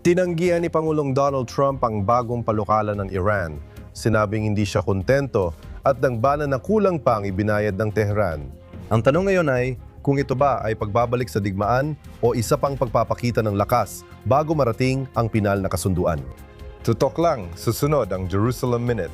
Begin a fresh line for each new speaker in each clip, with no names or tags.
Tinanggihan ni Pangulong Donald Trump ang bagong palukalan ng Iran. Sinabing hindi siya kontento at nagbanan na kulang pa ang ibinayad ng Tehran. Ang tanong ngayon ay, kung ito ba ay pagbabalik sa digmaan o isa pang pagpapakita ng lakas bago marating ang pinal na kasunduan? Tutok lang, susunod ang Jerusalem Minute.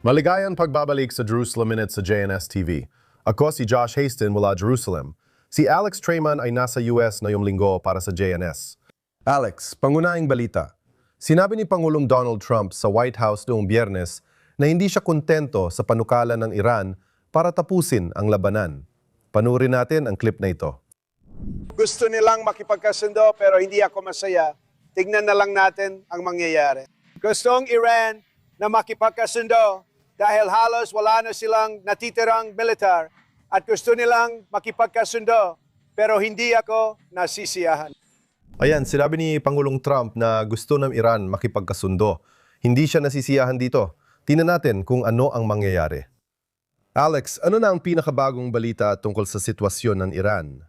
Maligayang pagbabalik sa Jerusalem Minute sa JNS TV. Ako si Josh Haston mula Jerusalem. Si Alex Trayman ay nasa US ngayong linggo para sa JNS. Alex, pangunahing balita. Sinabi ni Pangulong Donald Trump sa White House noong Biyernes na hindi siya kontento sa panukalan ng Iran para tapusin ang labanan. Panuorin natin ang clip na ito.
Gusto nilang makipagkasundo pero hindi ako masaya. Tignan na lang natin ang mangyayari. Gustong Iran na makipagkasundo dahil halos wala na silang natitirang militar at gusto nilang makipagkasundo pero hindi ako nasisiyahan.
Ayan, sinabi ni Pangulong Trump na gusto ng Iran makipagkasundo. Hindi siya nasisiyahan dito. Tingnan natin kung ano ang mangyayari. Alex, ano na ang pinakabagong balita tungkol sa sitwasyon ng Iran?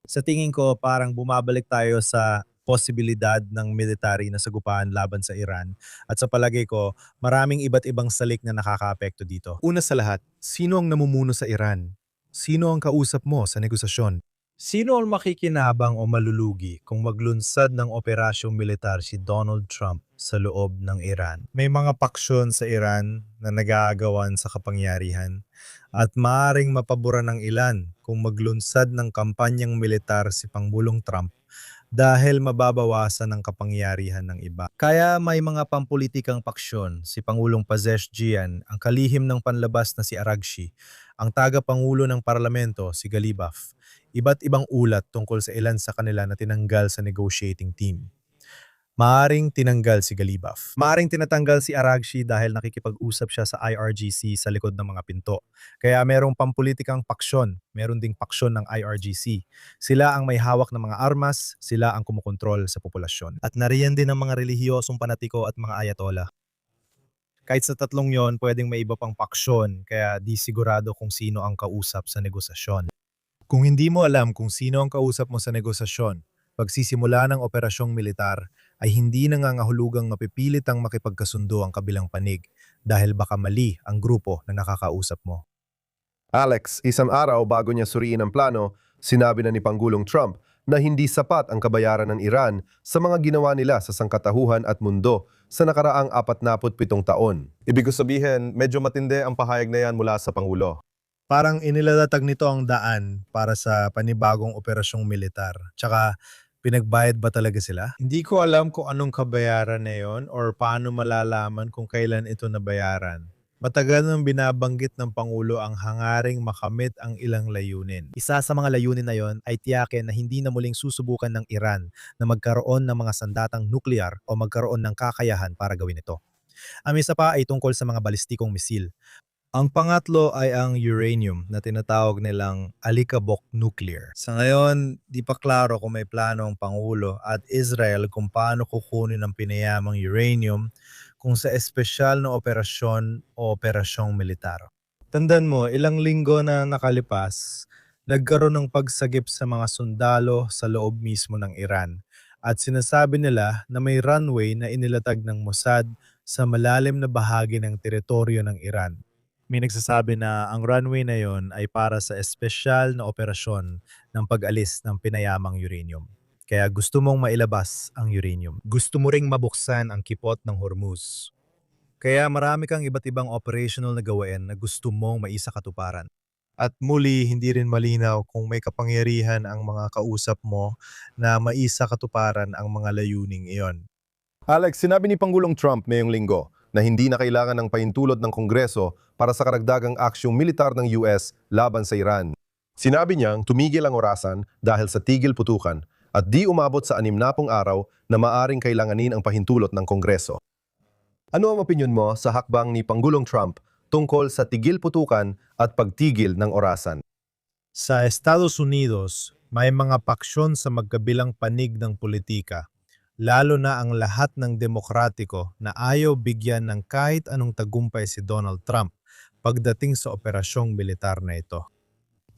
Sa tingin ko parang bumabalik tayo sa posibilidad ng military na sagupaan laban sa Iran. At sa palagay ko, maraming iba't ibang salik na nakakaapekto dito. Una sa lahat, sino ang namumuno sa Iran? Sino ang kausap mo sa negosasyon? Sino ang makikinabang o malulugi kung maglunsad ng operasyong militar si Donald Trump sa loob ng Iran? May mga paksyon sa Iran na nag-aagawan sa kapangyarihan at maaaring mapaboran ng ilan kung maglunsad ng kampanyang militar si Pangulong Trump dahil mababawasan ang kapangyarihan ng iba. Kaya may mga pampulitikang paksyon, si Pangulong Pezeshkian, ang kalihim ng panlabas na si Araghchi, ang tagapangulo ng parlamento si Galibaf, iba't ibang ulat tungkol sa ilan sa kanila na tinanggal sa negotiating team. Maaring tinanggal si Galibaf. Maaring tinatanggal si Araghchi dahil nakikipag-usap siya sa IRGC sa likod ng mga pinto. Kaya merong pampulitikang paksyon, meron ding paksyon ng IRGC. Sila ang may hawak ng mga armas, sila ang kumukontrol sa populasyon. At nariyan din ang mga relihiyosong panatiko at mga ayatollah. Kahit sa tatlong yon, pwedeng may iba pang paksyon, kaya di sigurado kung sino ang kausap sa negosasyon. Kung hindi mo alam kung sino ang kausap mo sa negosasyon, pagsisimula ng operasyong militar ay hindi nangangahulugang mapipilit ang makipagkasundo ang kabilang panig dahil baka mali ang grupo na nakakausap mo.
Alex, isang araw bago niya suriin ang plano, sinabi na ni Pangulong Trump na hindi sapat ang kabayaran ng Iran sa mga ginawa nila sa sangkatauhan at mundo sa nakaraang 47 taon. Ibig sabihin, medyo matindi ang pahayag na yan mula sa Pangulo.
Parang inilalatag nito ang daan para sa panibagong operasyong militar. Tsaka, pinagbayad ba talaga sila? Hindi ko alam kung anong kabayaran na yon or paano malalaman kung kailan ito nabayaran. Matagal nang binabanggit ng Pangulo ang hangaring makamit ang ilang layunin. Isa sa mga layunin na yon ay tiyakin na hindi na muling susubukan ng Iran na magkaroon ng mga sandatang nuklear o magkaroon ng kakayahan para gawin ito. Ang isa pa ay tungkol sa mga balistikong misil. Ang pangatlo ay ang uranium na tinatawag nilang alikabok nuclear. Sa ngayon, di pa klaro kung may plano ang Pangulo at Israel kung paano kukunin ang pinayamang uranium kung sa espesyal na operasyon o operasyong militar. Tandaan mo, ilang linggo na nakalipas, nagkaroon ng pagsagip sa mga sundalo sa loob mismo ng Iran at sinasabi nila na may runway na inilatag ng Mossad sa malalim na bahagi ng teritoryo ng Iran. May nagsasabi na ang runway na yon ay para sa espesyal na operasyon ng pag-alis ng pinayamang uranium. Kaya gusto mong mailabas ang uranium. Gusto mo ring mabuksan ang kipot ng Hormuz. Kaya marami kang iba't ibang operational na gawain na gusto mong maisakatuparan. At muli, hindi rin malinaw kung may kapangyarihan ang mga kausap mo na maisakatuparan ang mga layuning iyon.
Alex, sinabi ni Pangulong Trump ngayong linggo na hindi na kailangan ng pahintulot ng Kongreso para sa karagdagang aksyong militar ng US laban sa Iran. Sinabi niyang tumigil ang orasan dahil sa tigil putukan at di umabot sa 60 araw na maaring kailanganin ang pahintulot ng Kongreso. Ano ang opinyon mo sa hakbang ni Pangulong Trump tungkol sa tigil putukan at pagtigil ng orasan?
Sa Estados Unidos, may mga paksyon sa magkabilang panig ng politika, lalo na ang lahat ng demokratiko na ayaw bigyan ng kahit anong tagumpay si Donald Trump pagdating sa operasyong militar na ito.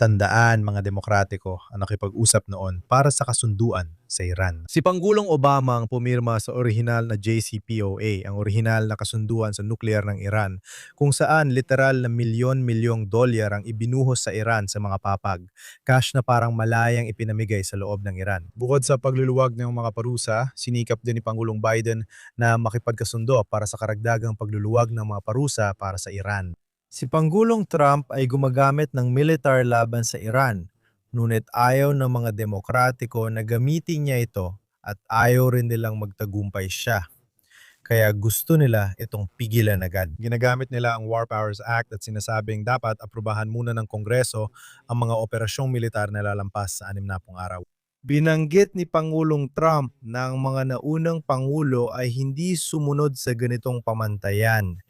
Tandaan mga demokratiko ang nakipag-usap noon para sa kasunduan sa Iran. Si Pangulong Obama ang pumirma sa orihinal na JCPOA, ang orihinal na kasunduan sa nuklear ng Iran, kung saan literal na milyon-milyong dolyar ang ibinuhos sa Iran sa mga papag, cash na parang malayang ipinamigay sa loob ng Iran. Bukod sa pagluluwag ng mga parusa, sinikap din ni Pangulong Biden na makipagkasundo para sa karagdagang pagluluwag ng mga parusa para sa Iran. Si Pangulong Trump ay gumagamit ng militar laban sa Iran, ngunit ayaw ng mga demokratiko na gamitin niya ito at ayaw rin nilang magtagumpay siya. Kaya gusto nila itong pigilan agad. Ginagamit nila ang War Powers Act at sinasabing dapat aprubahan muna ng Kongreso ang mga operasyong militar na lalampas sa 60 araw. Binanggit ni Pangulong Trump na ang mga naunang pangulo ay hindi sumunod sa ganitong pamantayan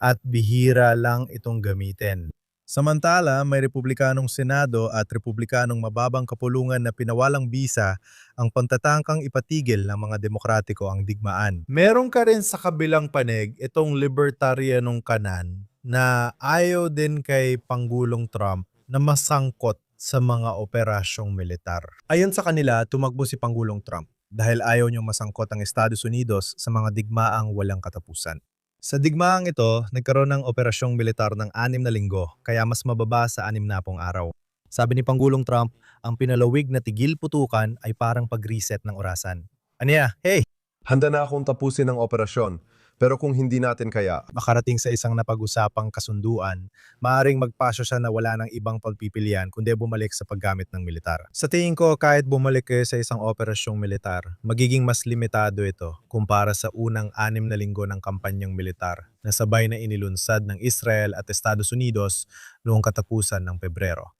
at bihira lang itong gamitin. Samantala, may Republikanong Senado at Republikanong mababang kapulungan na pinawalang bisa ang pagtatangkang ipatigil ng mga demokratiko ang digmaan. Meron ka rin sa kabilang panig itong libertarianong kanan na ayaw din kay Pangulong Trump na masangkot sa mga operasyong militar. Ayon sa kanila, tumakbo si Pangulong Trump dahil ayaw niyang masangkot ang Estados Unidos sa mga digmaang walang katapusan. Sa digmaang ito, nagkaroon ng operasyong militar ng 6 na linggo, kaya mas mababa sa 60 araw. Sabi ni Pangulong Trump, ang pinalawig na tigil putukan ay parang pag-reset ng orasan. Aniya, hey!
Handa na akong tapusin ang operasyon, pero kung hindi natin kaya,
Makarating sa isang napag-usapang kasunduan, maaaring magpasyo siya na wala ng ibang pagpipilian kundi bumalik sa paggamit ng militar. Sa tingin ko, kahit bumalik kayo sa isang operasyong militar, magiging mas limitado ito kumpara sa unang 6 na linggo ng kampanyang militar na sabay na inilunsad ng Israel at Estados Unidos noong katapusan ng Pebrero.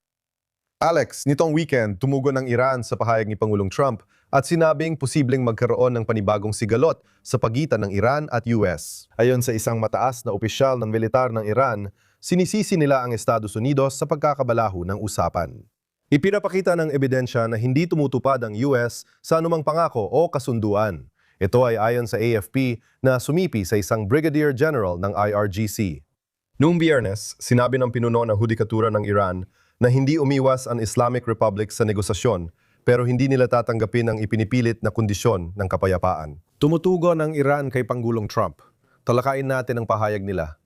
Alex, nitong weekend, tumugon ang Iran sa pahayag ni Pangulong Trump at sinabing posibleng magkaroon ng panibagong sigalot sa pagitan ng Iran at US. Ayon sa isang mataas na opisyal ng militar ng Iran, sinisisi nila ang Estados Unidos sa pagkakabalaho ng usapan. Ipinapakita ng ebidensya na hindi tumutupad ang US sa anumang pangako o kasunduan. Ito ay ayon sa AFP na sumipi sa isang Brigadier General ng IRGC. Noong Biyernes, sinabi ng pinuno ng hudikatura ng Iran na hindi umiwas ang Islamic Republic sa negosasyon pero hindi nila tatanggapin ang ipinipilit na kondisyon ng kapayapaan. Tumutugon ang Iran kay Pangulong Trump. Talakayin natin ang pahayag nila.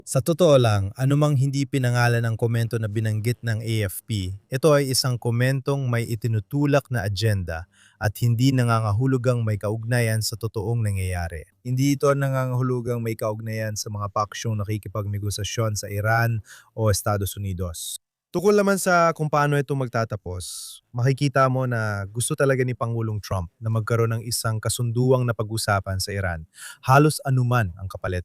Sa totoo lang, anumang hindi pinangalan ng komento na binanggit ng AFP, ito ay isang komentong may itinutulak na agenda at hindi nangangahulugang may kaugnayan sa totoong nangyayari. Hindi ito nangangahulugang may kaugnayan sa mga paksyong nakikipagnegosasyon sa Iran o Estados Unidos. Tukol naman sa kung paano ito magtatapos, makikita mo na gusto talaga ni Pangulong Trump na magkaroon ng isang kasunduang na pag-usapan sa Iran, halos anuman ang kapalit.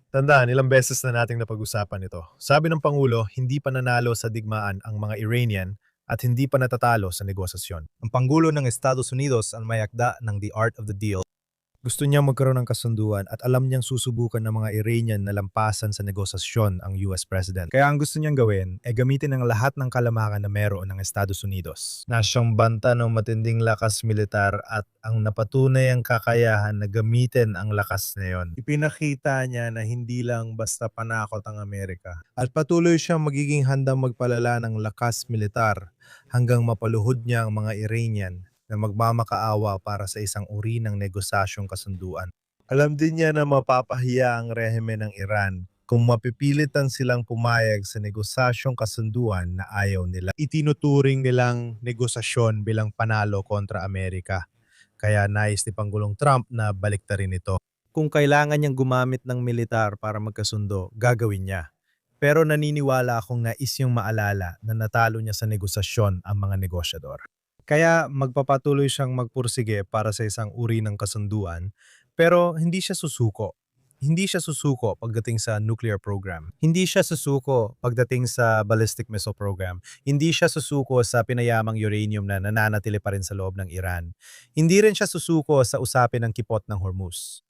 Tandaan, ilang beses na nating napag-usapan ito. Sabi ng Pangulo, hindi pa nanalo sa digmaan ang mga Iranian at hindi pa natatalo sa negosasyon. Ang Pangulo ng Estados Unidos ang may akda ng The Art of the Deal. Gusto niya magkaroon ng kasunduan at alam niyang susubukan ng mga Iranian na lampasan sa negosasyon ang US President. Kaya ang gusto niyang gawin ay gamitin ang lahat ng kalamakan na meron ng Estados Unidos na siyang banta ng matinding lakas militar at ang napatunay ang kakayahan na gamitin ang lakas na yon. Ipinakita niya na hindi lang basta panakot ang Amerika at patuloy siyang magiging handang magpalala ng lakas militar hanggang mapaluhod niya ang mga Iranian na magmamakaawa para sa isang uri ng negosasyong kasunduan. Alam din niya na mapapahiya ang rehimen ng Iran kung mapipilitan silang pumayag sa negosasyong kasunduan na ayaw nila. Itinuturing nilang negosasyon bilang panalo kontra Amerika. Kaya nais ni Pangulong Trump na baliktarin ito. Kung kailangan niyang gumamit ng militar para magkasundo, gagawin niya. Pero naniniwala akong nais niyang maalala na natalo niya sa negosasyon ang mga negosyador. Kaya magpapatuloy siyang magpursige para sa isang uri ng kasunduan, pero hindi siya susuko. Hindi siya susuko pagdating sa nuclear program. Hindi siya susuko pagdating sa ballistic missile program. Hindi siya susuko sa pinayamang uranium na nananatili pa rin sa loob ng Iran. Hindi rin siya susuko sa usapin ng kipot ng Hormuz.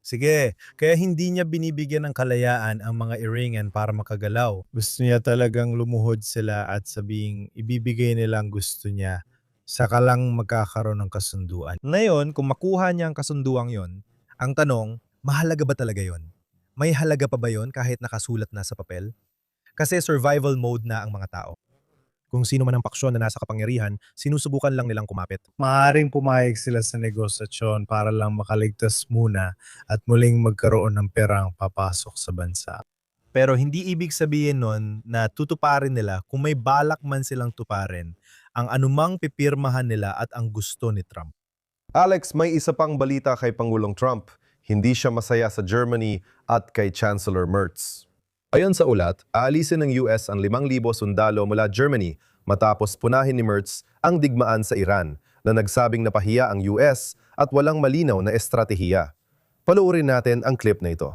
Sige, kaya hindi niya binibigyan ng kalayaan ang mga Iranian para makagalaw. Gusto niya talagang lumuhod sila at sabing ibibigay nila ang gusto niya. Saka lang magkakaroon ng kasunduan. Ngayon, kung makuha niya ang kasunduang yon, ang tanong, mahalaga ba talaga yon? May halaga pa ba yon kahit nakasulat na sa papel? Kasi survival mode na ang mga tao. Kung sino man ang paksyon na nasa kapangyarihan, sinusubukan lang nilang kumapit. Maaring pumayag sila sa negosasyon para lang makaligtas muna at muling magkaroon ng perang papasok sa bansa. Pero hindi ibig sabihin nun na tutuparin nila kung may balak man silang tuparin ang anumang pipirmahan nila at ang gusto ni Trump.
Alex, may isa pang balita kay Pangulong Trump. Hindi siya masaya sa Germany at kay Chancellor Merz. Ayon sa ulat, aalisin ng US ang 5,000 sundalo mula Germany matapos punahin ni Merz ang digmaan sa Iran na nagsabing napahiya ang US at walang malinaw na estratehiya. Panuorin natin ang clip na ito.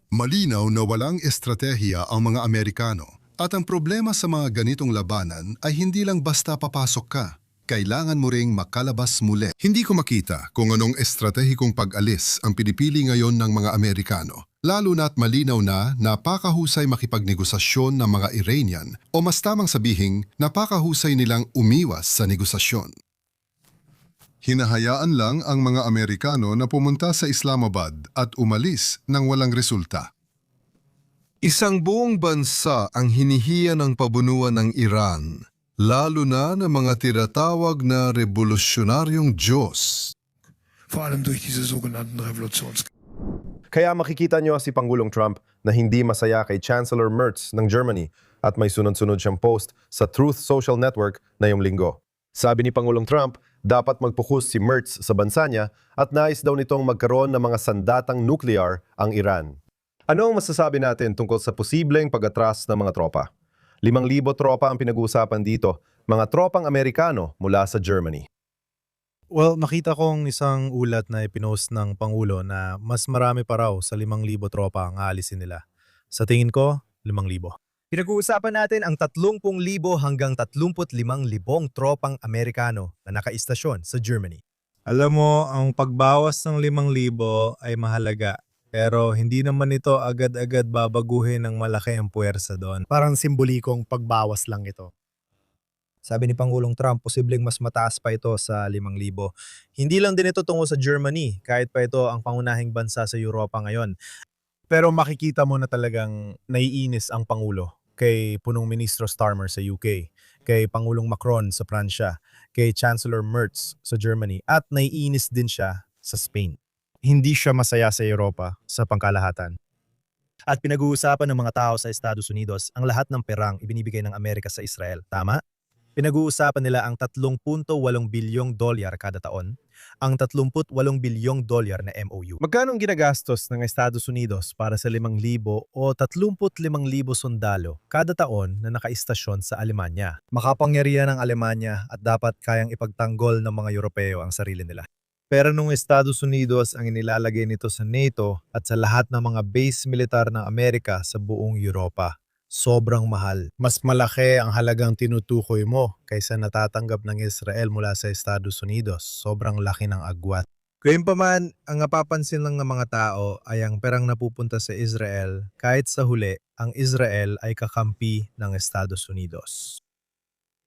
Malinaw na walang estratehiya ang mga Amerikano at ang problema sa mga ganitong labanan ay hindi lang basta papasok ka. Kailangan mo ring makalabas muli. Hindi ko makita kung anong estratehikong pag-alis ang pinipili ngayon ng mga Amerikano, lalo na't malinaw na napakahusay makipagnegosasyon ng mga Iranian o mas tamang sabihing napakahusay nilang umiwas sa negosasyon. Hinahayaan lang ang mga Amerikano na pumunta sa Islamabad at umalis nang walang resulta. Isang buong bansa ang hinihiya ng pabunuan ng Iran, lalo na ng mga tinatawag na revolusyonaryong Diyos.
Vor allem durch diese sogenannten Revolutionskriege.
Kaya makikita nyo si Pangulong Trump na hindi masaya kay Chancellor Merz ng Germany at may sunod-sunod siyang post sa Truth Social Network na yung linggo. Sabi ni Pangulong Trump, dapat magpukus si Merz sa bansa niya at nais daw nitong magkaroon ng mga sandatang nuclear ang Iran. Ano ang masasabi natin tungkol sa posibleng pag-atras ng mga tropa? 5,000 tropa ang pinag-uusapan dito, mga tropang Amerikano mula sa Germany.
Well, nakita kong isang ulat na ipinost ng Pangulo na mas marami pa raw sa 5,000 tropa ang aalisin nila. Sa tingin ko, 5,000. Pinag-uusapan natin ang 30,000 hanggang 35,000 tropang Amerikano na nakaistasyon sa Germany. Alam mo, ang pagbawas ng 5,000 ay mahalaga. Pero hindi naman ito agad-agad babaguhin ng malaki ang puwersa doon. Parang simbolikong pagbawas lang ito. Sabi ni Pangulong Trump, posibleng mas mataas pa ito sa 5,000. Hindi lang din ito tungkol sa Germany, kahit pa ito ang pangunahing bansa sa Europa ngayon. Pero makikita mo na talagang naiinis ang Pangulo kay Punong Ministro Starmer sa UK, kay Pangulong Macron sa Pransya, kay Chancellor Merz sa Germany, at naiinis din siya sa Spain. Hindi siya masaya sa Europa sa pangkalahatan. At pinag-uusapan ng mga tao sa Estados Unidos ang lahat ng perang ibinibigay ng Amerika sa Israel. Tama? Pinag-uusapan nila ang $3.8 bilyong kada taon, ang $38 bilyong na MOU. Magkano ang ginagastos ng Estados Unidos para sa 5,000 o 35,000 sundalo kada taon na nakaistasyon sa Alemanya? Makapangyarihan ng Alemanya at dapat kayang ipagtanggol ng mga Europeo ang sarili nila. Pero nung Estados Unidos ang inilalagay nito sa NATO at sa lahat ng mga base militar ng Amerika sa buong Europa, sobrang mahal. Mas malaki ang halagang tinutukoy mo kaysa natatanggap ng Israel mula sa Estados Unidos. Sobrang laki ng agwat. Gayunpaman, ang napapansin lang ng mga tao ay ang perang napupunta sa Israel, kahit sa huli, ang Israel ay kakampi ng Estados Unidos.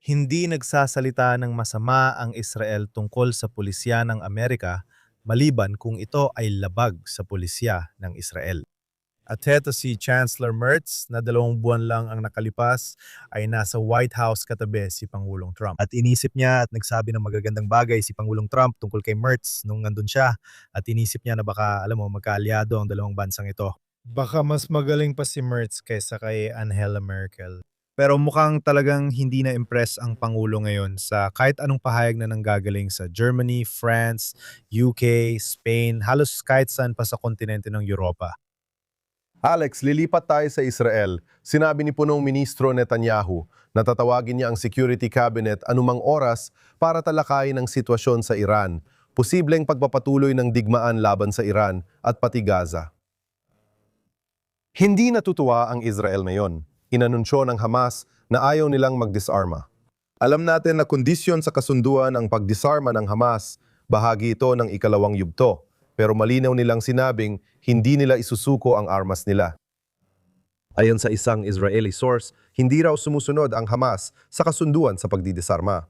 Hindi nagsasalita ng masama ang Israel tungkol sa pulisya ng Amerika maliban kung ito ay labag sa pulisya ng Israel. At heto si Chancellor Merz na 2 buwan lang ang nakalipas ay nasa White House katabi si Pangulong Trump. At inisip niya at nagsabi ng magagandang bagay si Pangulong Trump tungkol kay Merz nung nandun siya. At inisip niya na baka, alam mo, magkaalyado ang dalawang bansang ito. Baka mas magaling pa si Merz kaysa kay Angela Merkel. Pero mukhang talagang hindi na-impress ang Pangulo ngayon sa kahit anong pahayag na nanggagaling sa Germany, France, UK, Spain, halos kahit saan pa sa kontinente ng Europa.
Alex, lilipat tayo sa Israel. Sinabi ni Punong Ministro Netanyahu na tatawagin niya ang Security Cabinet anumang oras para talakayin ang sitwasyon sa Iran, posibleng pagpapatuloy ng digmaan laban sa Iran at pati Gaza. Hindi natutuwa ang Israel ngayon. Inanunsyo ng Hamas na ayaw nilang magdisarma. Alam natin na kondisyon sa kasunduan ang pagdisarma ng Hamas, bahagi ito ng ikalawang yugto. Pero malinaw nilang sinabing hindi nila isusuko ang armas nila. Ayon sa isang Israeli source, hindi raw sumusunod ang Hamas sa kasunduan sa pagdidisarma.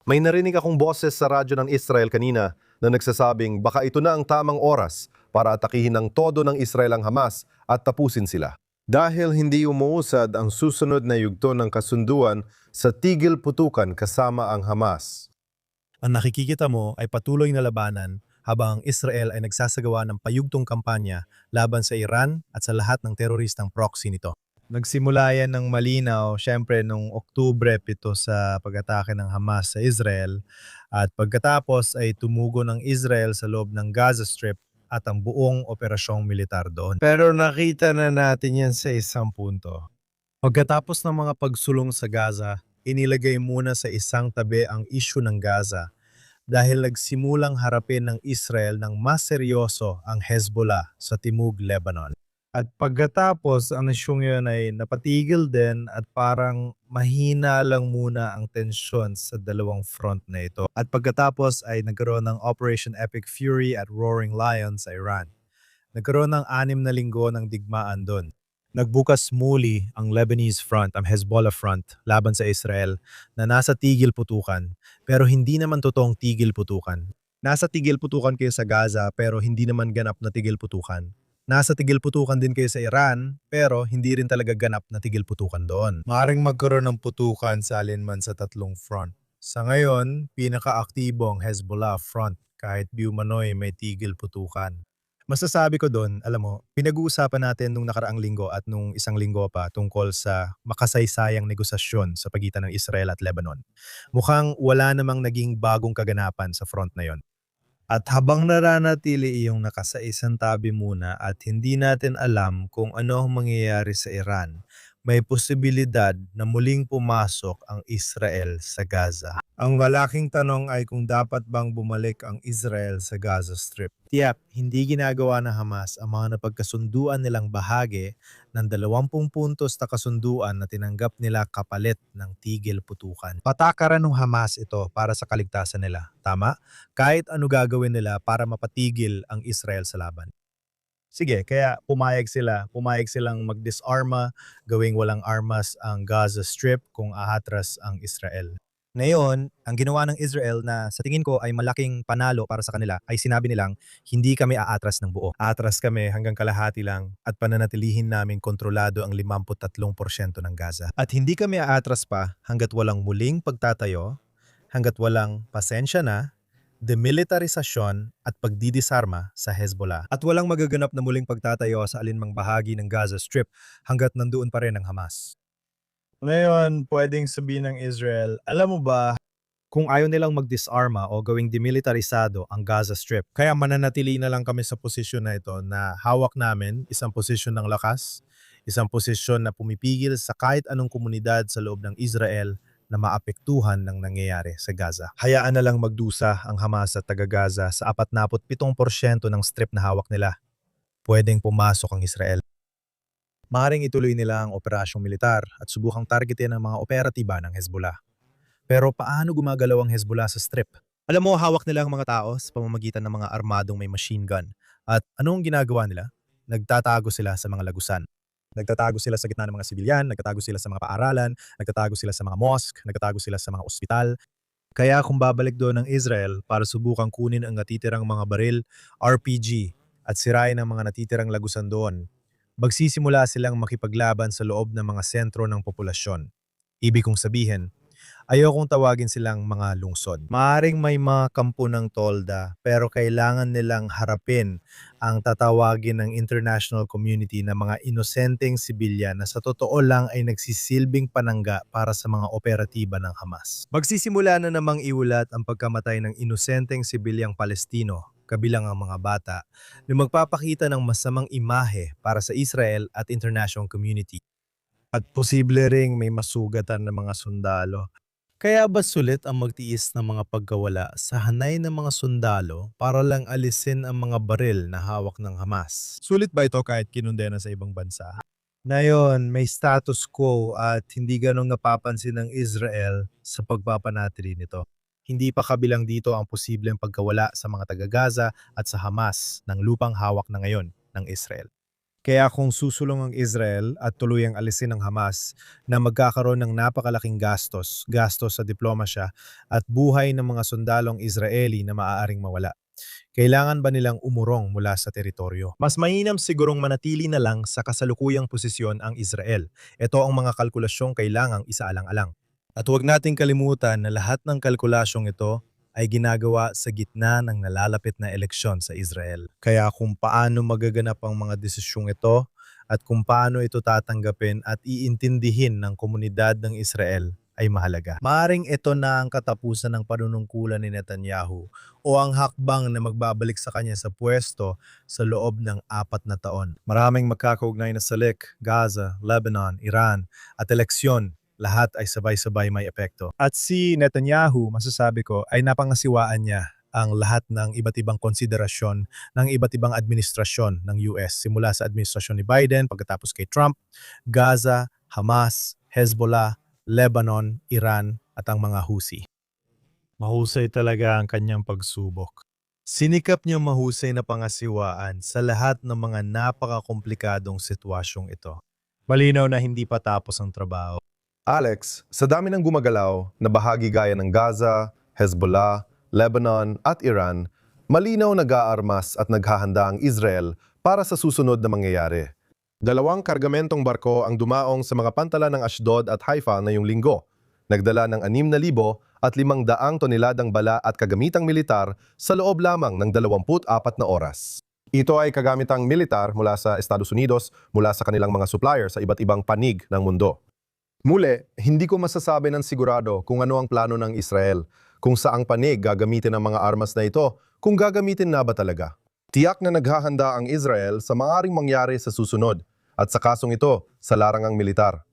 May narinig akong boses sa radyo ng Israel kanina na nagsasabing baka ito na ang tamang oras para atakihin ng todo ng Israel ang Hamas at tapusin sila. Dahil hindi umuusad ang susunod na yugto ng kasunduan sa tigil putukan kasama ang Hamas.
Ang nakikita mo ay patuloy na labanan habang ang Israel ay nagsasagawa ng payugtong kampanya laban sa Iran at sa lahat ng teroristang proxy nito. Nagsimula yan ng malinaw, syempre, noong Oktubre 7 sa pag-atake ng Hamas sa Israel at pagkatapos ay tumugo ng Israel sa loob ng Gaza Strip at ang buong operasyong militar doon. Pero nakita na natin yan sa isang punto. Pagkatapos ng mga pagsulong sa Gaza, inilagay muna sa isang tabi ang issue ng Gaza dahil nagsimulang harapin ng Israel ng mas seryoso ang Hezbollah sa Timog Lebanon. At pagkatapos, ang isyong yun ay napatigil din at parang mahina lang muna ang tensyon sa dalawang front na ito. At pagkatapos ay nagkaroon ng Operation Epic Fury at Roaring Lion sa Iran. Nagkaroon ng 6 na linggo ng digmaan doon. Nagbukas muli ang Lebanese front, ang Hezbollah front, laban sa Israel na nasa tigil putukan pero hindi naman totoong tigil putukan. Nasa tigil putukan kayo sa Gaza pero hindi naman ganap na tigil putukan. Nasa tigil putukan din kayo sa Iran pero hindi rin talaga ganap na tigil putukan doon. Maaring magkaroon ng putukan sa alinman sa tatlong front. Sa ngayon, pinaka-aktibo ang Hezbollah front kahit di umano'y may tigil putukan. Masasabi ko doon, alam mo, pinag-uusapan natin nung nakaraang linggo at nung isang linggo pa tungkol sa makasaysayang negosasyon sa pagitan ng Israel at Lebanon. Mukhang wala namang naging bagong kaganapan sa front na yon. At habang naranatili iyong nakasaisang tabi muna at hindi natin alam kung ano ang mangyayari sa Iran, may posibilidad na muling pumasok ang Israel sa Gaza. Ang malaking tanong ay kung dapat bang bumalik ang Israel sa Gaza Strip. Tiyak, hindi ginagawa ng Hamas ang mga napagkasunduan nilang bahagi ng 20 puntos na kasunduan na tinanggap nila kapalit ng tigil putukan. Patakaran ng Hamas ito para sa kaligtasan nila, tama? Kahit ano gagawin nila para mapatigil ang Israel sa laban. Sige, kaya pumayag silang mag-disarma, gawing walang armas ang Gaza Strip kung ahatras ang Israel. Ngayon, ang ginawa ng Israel na sa tingin ko ay malaking panalo para sa kanila ay sinabi nilang hindi kami aatras ng buo. Aatras kami hanggang kalahati lang at pananatilihin namin kontrolado ang 53% ng Gaza. At hindi kami aatras pa hanggat walang muling pagtatayo, hanggat walang pasensya na, demilitarisasyon at pagdidisarma sa Hezbollah. At walang magaganap na muling pagtatayo sa alinmang bahagi ng Gaza Strip hanggat nandoon pa rin ang Hamas. Ngayon, pwedeng sabihin ng Israel, alam mo ba, kung ayaw nilang mag-disarma o gawing demilitarisado ang Gaza Strip, kaya mananatili na lang kami sa posisyon na ito na hawak namin isang posisyon ng lakas, isang posisyon na pumipigil sa kahit anong komunidad sa loob ng Israel na maapektuhan ng nangyayari sa Gaza. Hayaan na lang magdusa ang Hamas at taga-Gaza sa 47% ng strip na hawak nila. Pwedeng pumasok ang Israel. Maaaring ituloy nila ang operasyong militar at subukang targetin ang mga operatiba ng Hezbollah. Pero paano gumagalaw ang Hezbollah sa strip? Alam mo, hawak nila ang mga tao sa pamamagitan ng mga armadong may machine gun. At anong ginagawa nila? Nagtatago sila sa mga lagusan. Nagtatago sila sa gitna ng mga sibilyan, nagtatago sila sa mga paaralan, nagtatago sila sa mga mosque, nagtatago sila sa mga ospital. Kaya kung babalik doon ng Israel para subukang kunin ang natitirang mga baril, RPG, at sirain ang mga natitirang lagusan doon, magsisimula silang makipaglaban sa loob ng mga sentro ng populasyon. Ibig kong sabihin, ayokong tawagin silang mga lungsod. Maaring may mga kampo ng tolda pero kailangan nilang harapin ang tatawagin ng international community na mga inosenteng sibilyan na sa totoo lang ay nagsisilbing panangga para sa mga operatiba ng Hamas. Magsisimula na namang iulat ang pagkamatay ng inosenteng sibilyang Palestino, kabilang ang mga bata, na magpapakita ng masamang imahe para sa Israel at international community. At posible ring may masugatan ng mga sundalo. Kaya ba sulit ang magtiis ng mga pagkawala sa hanay ng mga sundalo para lang alisin ang mga baril na hawak ng Hamas? Sulit ba ito kahit kinundena sa ibang bansa? Ngayon, may status quo at hindi ganong napapansin ng Israel sa pagpapanatili nito. Hindi pa kabilang dito ang posibleng pagkawala sa mga taga-Gaza at sa Hamas ng lupang hawak na ngayon ng Israel. Kaya kung susulong ang Israel at tuluyang alisin ang Hamas na magkakaroon ng napakalaking gastos sa diplomasya at buhay ng mga sundalong Israeli na maaaring mawala. Kailangan ba nilang umurong mula sa teritoryo? Mas mainam sigurong manatili na lang sa kasalukuyang posisyon ang Israel. Ito ang mga kalkulasyong kailangang isaalang-alang. At huwag nating kalimutan na lahat ng kalkulasyong ito ay ginagawa sa gitna ng nalalapit na eleksyon sa Israel. Kaya kung paano magaganap ang mga desisyong ito at kung paano ito tatanggapin at iintindihin ng komunidad ng Israel ay mahalaga. Maaring ito na ang katapusan ng panunungkulan ni Netanyahu o ang hakbang na magbabalik sa kanya sa pwesto sa loob ng 4 na taon. Maraming magkakaugnay na salik, Gaza, Lebanon, Iran at eleksyon, lahat ay sabay-sabay may epekto. At si Netanyahu, masasabi ko, ay napangasiwaan niya ang lahat ng iba't ibang konsiderasyon ng iba't ibang administrasyon ng US. Simula sa administrasyon ni Biden, pagkatapos kay Trump, Gaza, Hamas, Hezbollah, Lebanon, Iran at ang mga Houthi. Mahusay talaga ang kanyang pagsubok. Sinikap niya mahusay na pangasiwaan sa lahat ng mga napakakomplikadong sitwasyong ito. Malinaw na hindi pa tapos ang trabaho.
Alex, sa dami ng gumagalaw na bahagi gaya ng Gaza, Hezbollah, Lebanon at Iran, malinaw nag-aarmas at naghahanda ang Israel para sa susunod na mangyayari. 2 kargamentong barko ang dumaong sa mga pantalan ng Ashdod at Haifa ngayong linggo. Nagdala ng 6,000 at 500 toneladang bala at kagamitang militar sa loob lamang ng 24 na oras. Ito ay kagamitang militar mula sa Estados Unidos mula sa kanilang mga supplier sa iba't ibang panig ng mundo. Muli, hindi ko masasabi ng sigurado kung ano ang plano ng Israel, kung saang panig gagamitin ang mga armas na ito, kung gagamitin na ba talaga. Tiyak na naghahanda ang Israel sa maaaring mangyari sa susunod at sa kasong ito sa larangang militar.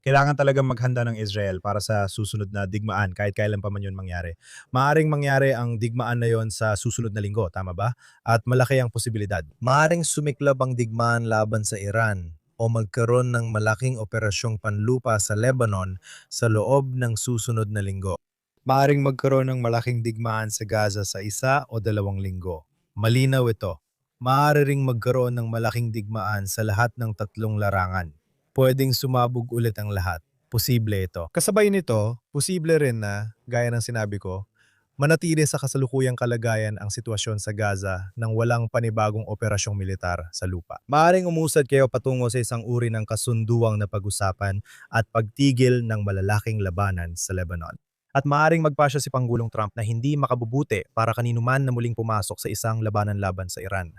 Kailangan talagang maghanda ng Israel para sa susunod na digmaan kahit kailan pa man yun mangyari. Maaring mangyari ang digmaan na yon sa susunod na linggo, tama ba? At malaki ang posibilidad. Maaring sumiklab ang digmaan laban sa Iran o magkaroon ng malaking operasyong panlupa sa Lebanon sa loob ng susunod na linggo. Maaring magkaroon ng malaking digmaan sa Gaza sa 1 o 2 linggo. Malinaw ito. Maaari ring magkaroon ng malaking digmaan sa lahat ng 3 larangan. Pwedeng sumabog ulit ang lahat. Posible ito. Kasabay nito, posible rin na, gaya ng sinabi ko, manatili sa kasalukuyang kalagayan ang sitwasyon sa Gaza nang walang panibagong operasyong militar sa lupa. Maaring umusad kayo patungo sa isang uri ng kasunduang na pag-usapan at pagtigil ng malalaking labanan sa Lebanon. At maaring magpasya si Pangulong Trump na hindi makabubuti para kanino man na muling pumasok sa isang labanan laban sa Iran.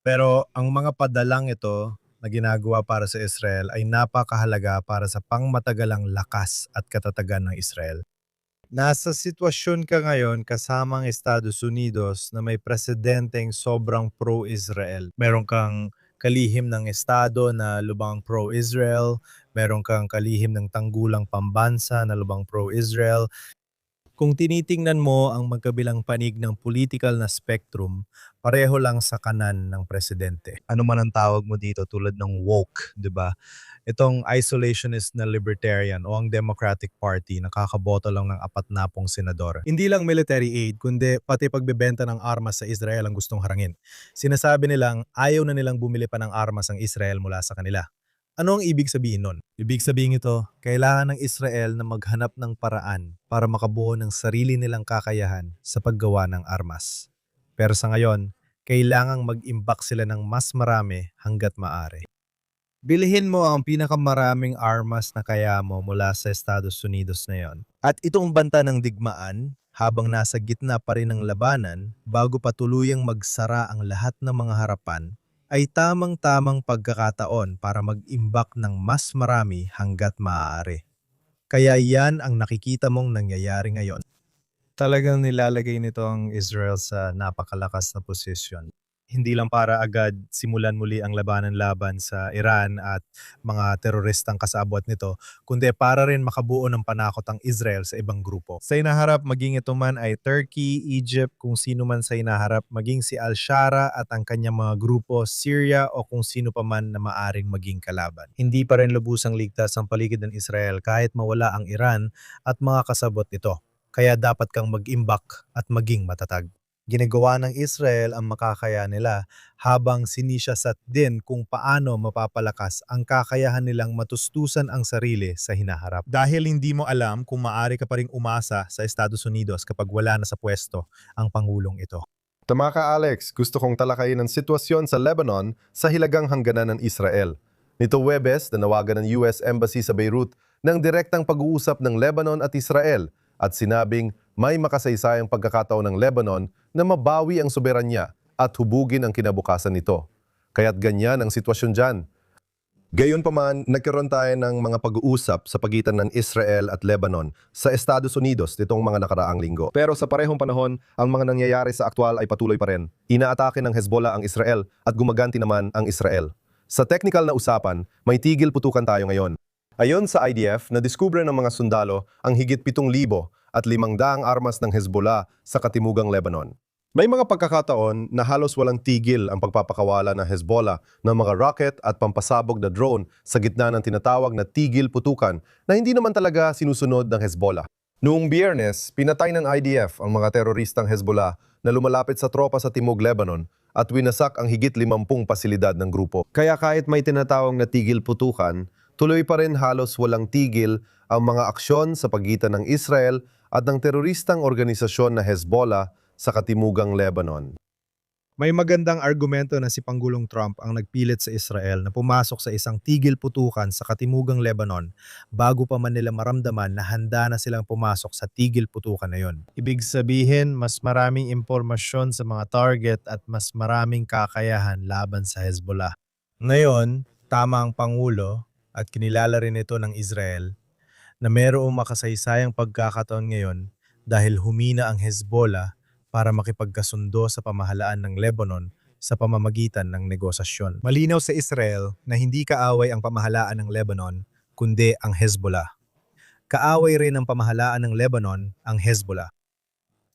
Pero ang mga padalang ito na ginagawa para sa Israel ay napakahalaga para sa pangmatagalang lakas at katatagan ng Israel. Nasa sitwasyon ka ngayon kasamang Estados Unidos na may presidenteng sobrang pro-Israel. Meron kang kalihim ng estado na lubang pro-Israel, meron kang kalihim ng tanggulang pambansa na lubang pro-Israel. Kung tinitingnan mo ang magkabilang panig ng political na spectrum, pareho lang sa kanan ng presidente. Ano man ang tawag mo dito tulad ng woke, 'di ba? Itong isolationist na libertarian o ang Democratic Party nakakaboto lang ng 40 senador. Hindi lang military aid kundi pati pagbebenta ng armas sa Israel ang gustong harangin. Sinasabi nilang ayaw na nilang bumili pa ng armas ang Israel mula sa kanila. Ano ang ibig sabihin nun? Ibig sabihin ito, kailangan ng Israel na maghanap ng paraan para makabuo ng sarili nilang kakayahan sa paggawa ng armas. Pero sa ngayon, kailangang mag-imbak sila ng mas marami hanggat maaari. Bilhin mo ang pinakamaraming armas na kaya mo mula sa Estados Unidos na yon. At itong banta ng digmaan, habang nasa gitna pa rin ng labanan, bago pa tuluyang magsara ang lahat ng mga harapan, ay tamang-tamang pagkakataon para mag-imbak ng mas marami hanggat maaari. Kaya yan ang nakikita mong nangyayari ngayon. Talagang nilalagay nito ang Israel sa napakalakas na posisyon. Hindi lang para agad simulan muli ang labanan laban sa Iran at mga teroristang kasabwat nito, kundi para rin makabuo ng panakot ang Israel sa ibang grupo. Sa inaharap, maging ito man ay Turkey, Egypt, kung sino man sa inaharap, maging si Al-Shara at ang kanyang mga grupo, Syria o kung sino pa man na maaring maging kalaban. Hindi pa rin lubusang ligtas ang paligid ng Israel kahit mawala ang Iran at mga kasabwat nito. Kaya dapat kang mag-imbak at maging matatag. Ginagawa ng Israel ang makakaya nila habang sinisiyasat din kung paano mapapalakas ang kakayahan nilang matustusan ang sarili sa hinaharap. Dahil hindi mo alam kung maaari ka pa ring umasa sa Estados Unidos kapag wala na sa pwesto ang Pangulong ito.
Tama ka, Alex. Gusto kong talakayin ang sitwasyon sa Lebanon sa hilagang hangganan ng Israel. Nito Huwebes, nanawagan ng US Embassy sa Beirut ng direktang pag-uusap ng Lebanon at Israel at sinabing may makasaysayang pagkakataon ng Lebanon na mabawi ang soberanya at hubugin ang kinabukasan nito. Kaya't ganyan ang sitwasyon dyan. Gayunpaman, nagkaroon tayo ng mga pag-uusap sa pagitan ng Israel at Lebanon sa Estados Unidos nitong mga nakaraang linggo. Pero sa parehong panahon, ang mga nangyayari sa aktwal ay patuloy pa rin. Inaatake ng Hezbollah ang Israel at gumaganti naman ang Israel. Sa technical na usapan, may tigil putukan tayo ngayon. Ayon sa IDF, nadiskubre ng mga sundalo ang higit 7,000 at 500 armas ng Hezbollah sa katimugang Lebanon. May mga pagkakataon na halos walang tigil ang pagpapakawala ng Hezbollah ng mga rocket at pampasabog na drone sa gitna ng tinatawag na tigil putukan na hindi naman talaga sinusunod ng Hezbollah. Noong Biyernes, pinatay ng IDF ang mga teroristang Hezbollah na lumalapit sa tropa sa Timog Lebanon at winasak ang higit 50 pasilidad ng grupo. Kaya kahit may tinatawag na tigil putukan, tuloy pa rin halos walang tigil ang mga aksyon sa pagitan ng Israel at ng teroristang organisasyon na Hezbollah sa katimugang Lebanon. May magandang argumento na si Pangulong Trump ang nagpilit sa Israel na pumasok sa isang tigil putukan sa katimugang Lebanon bago pa man nila maramdaman na handa na silang pumasok sa tigil putukan na yon. Ibig sabihin, mas maraming impormasyon sa mga target at mas maraming kakayahan laban sa Hezbollah. Ngayon, tama ang Pangulo at kinilala rin ito ng Israel na mayroong makasaysayang pagkakataon ngayon dahil humina ang Hezbollah para makipagkasundo sa pamahalaan ng Lebanon sa pamamagitan ng negosasyon. Malinaw sa Israel na hindi kaaway ang pamahalaan ng Lebanon, kundi ang Hezbollah. Kaaway rin ng pamahalaan ng Lebanon ang Hezbollah.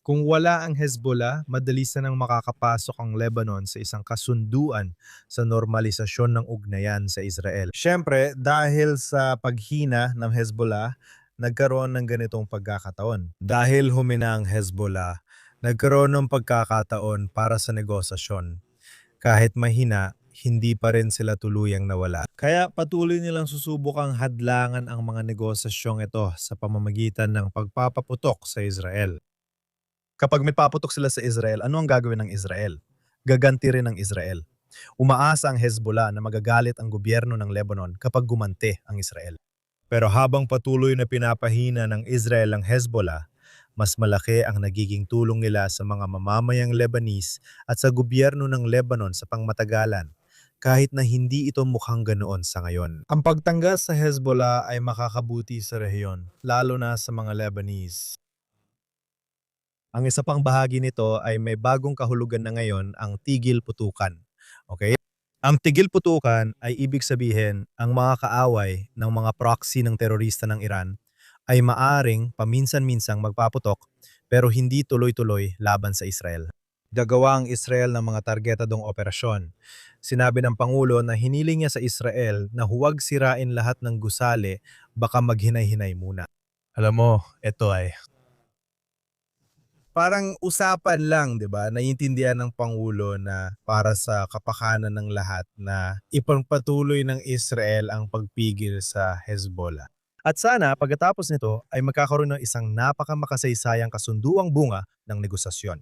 Kung wala ang Hezbollah, madali sanang makakapasok ang Lebanon sa isang kasunduan sa normalisasyon ng ugnayan sa Israel. Siyempre, dahil sa paghina ng Hezbollah, nagkaroon ng ganitong pagkakataon. Dahil humina ang Hezbollah, nagkaroon ng pagkakataon para sa negosasyon. Kahit mahina, hindi pa rin sila tuluyang nawala. Kaya patuloy nilang susubukang hadlangan ang mga negosasyong ito sa pamamagitan ng pagpapaputok sa Israel. Kapag may paputok sila sa Israel, ano ang gagawin ng Israel? Gaganti rin ng Israel. Umaasa ang Hezbollah na magagalit ang gobyerno ng Lebanon kapag gumante ang Israel. Pero habang patuloy na pinapahina ng Israel ang Hezbollah, mas malaki ang nagiging tulong nila sa mga mamamayang Lebanese at sa gobyerno ng Lebanon sa pangmatagalan, kahit na hindi ito mukhang ganoon sa ngayon. Ang pagtanggal sa Hezbollah ay makakabuti sa rehiyon, lalo na sa mga Lebanese. Ang isa pang bahagi nito ay may bagong kahulugan na ngayon, ang tigil putukan. Okay? Ang tigil putukan ay ibig sabihin ang mga kaaway ng mga proxy ng terorista ng Iran ay maaring paminsan-minsang magpaputok pero hindi tuloy-tuloy laban sa Israel. Gagawa ang Israel ng mga targetadong operasyon. Sinabi ng Pangulo na hiniling niya sa Israel na huwag sirain lahat ng gusali, baka maghinay-hinay muna. Alam mo, ito ay parang usapan lang, 'di ba? Naiintindihan ng Pangulo na para sa kapakanan ng lahat na ipagpatuloy ng Israel ang pagpigil sa Hezbollah. At sana pagkatapos nito ay magkakaroon ng isang napakamakasaysayang kasunduang bunga ng negosasyon.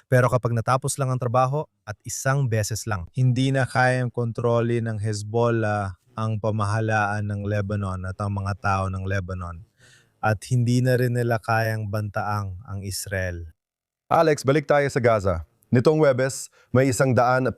Pero kapag natapos lang ang trabaho at isang beses lang, hindi na kayang kontrolin ng Hezbollah ang pamahalaan ng Lebanon at ang mga tao ng Lebanon. At hindi na rin nila kayang bantaang ang Israel. Alex, balik tayo sa Gaza. Nitong Huwebes, may 175